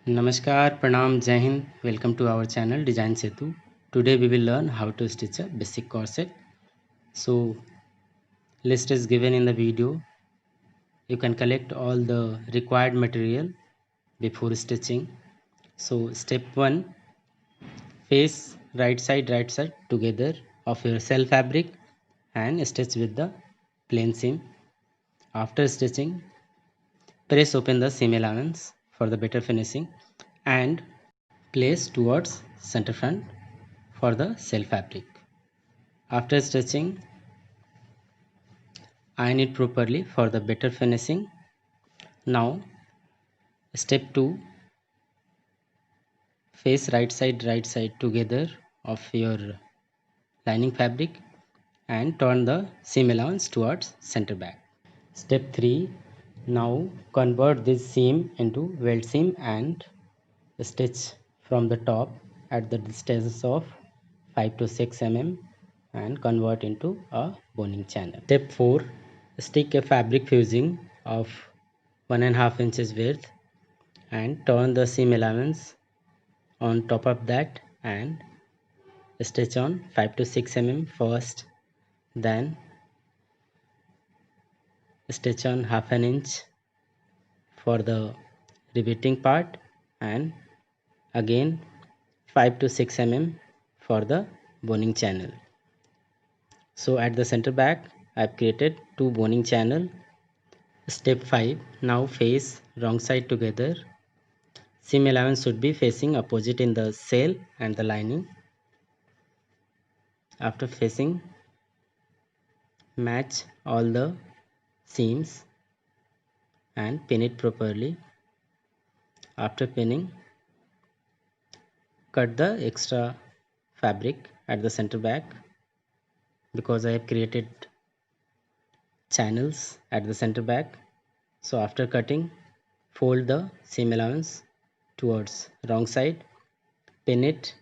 Namaskar, Pranam, Jai Hind. Welcome to our channel Design Setu. Today we will learn how to stitch a basic corset. So list is given in the video. You can collect all the required material before stitching. So step 1, face right side together of your self fabric and stitch with the plain seam. After stitching, press open the seam allowance for the better finishing and place towards center front for the self fabric. After stitching, iron it properly for the better finishing. Now step 2, face right side together of your lining fabric and turn the seam allowance towards center back. Step 3, now convert this seam into welt seam and stitch from the top at the distance of 5 to 6 mm and convert into a boning channel. Step 4, stick a fabric fusing of 1.5 inches width and turn the seam allowance on top of that and stitch on 5 to 6 mm first, then stitch on half an inch for the riveting part and again 5 to 6 mm for the boning channel. So at the center back I've created 2 boning channel. Step 5, now face wrong side together. Seam allowance should be facing opposite in the sail and the lining. After facing, match all the seams and pin it properly. After pinning, cut the extra fabric at the center back because I have created channels at the center back. So after cutting, fold the seam allowance towards wrong side, pin it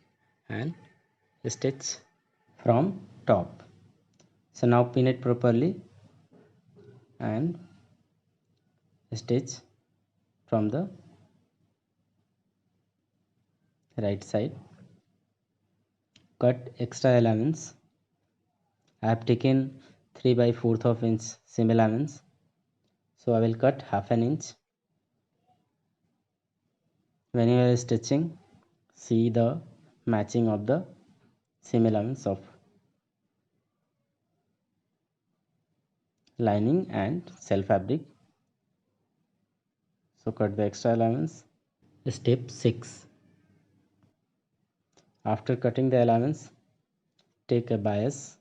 and stitch from top. So now pin it properly and stitch from the right side. Cut extra allowance. I have taken 3 by 4th of inch seam allowance, so I will cut half an inch. When you are stitching, see the matching of the seam allowance of lining and self fabric. So cut the extra allowance. Step 6. After cutting the allowance, take a bias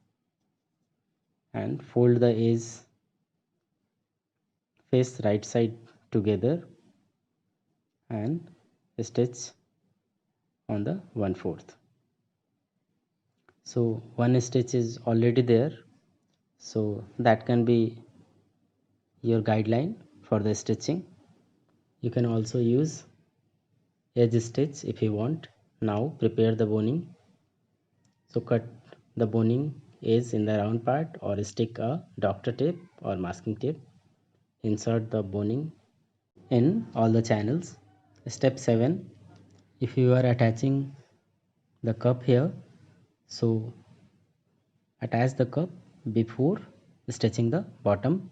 and fold the edge face right side together and stitch on the 1/4. So one stitch is already there, so that can be your guideline for the stitching. You can also use edge stitch if you want. Now prepare the boning. So cut the boning edge in the round part or stick a doctor tape or masking tape. Insert the boning in all the channels. Step 7, if you are attaching the cup here, so attach the cup before stitching the bottom.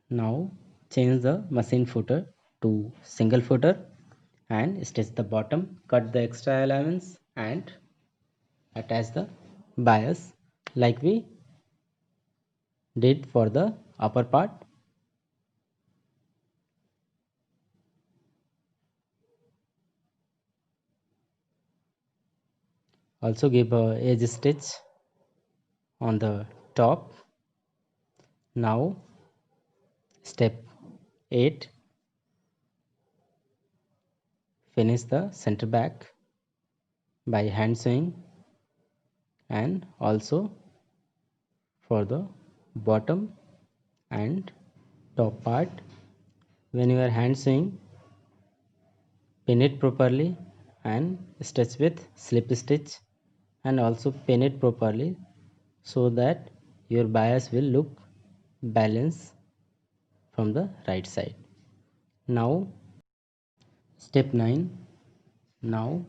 Now change the machine footer to single footer and stitch the bottom. Cut the extra allowance and attach the bias like we did for the upper part. Also give a edge stitch on the top. Now step 8, finish the center back by hand sewing and also for the bottom and top part. When you are hand sewing, pin it properly and stitch with slip stitch and also pin it properly so that your bias will look balanced from the right side. Now Step 9. Now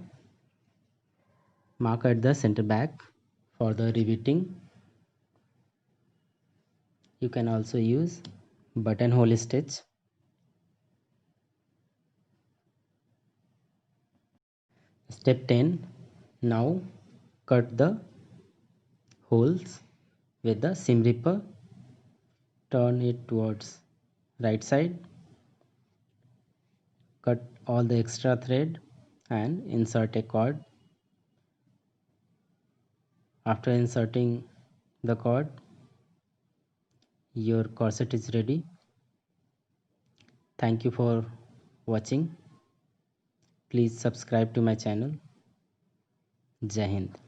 mark at the center back for the riveting. You can also use buttonhole stitch. Step 10. Now cut the holes with the seam ripper. Turn it towards right side. Cut all the extra thread and insert a cord. After inserting the cord, your corset is ready. Thank you for watching. Please subscribe to my channel. Jai Hind.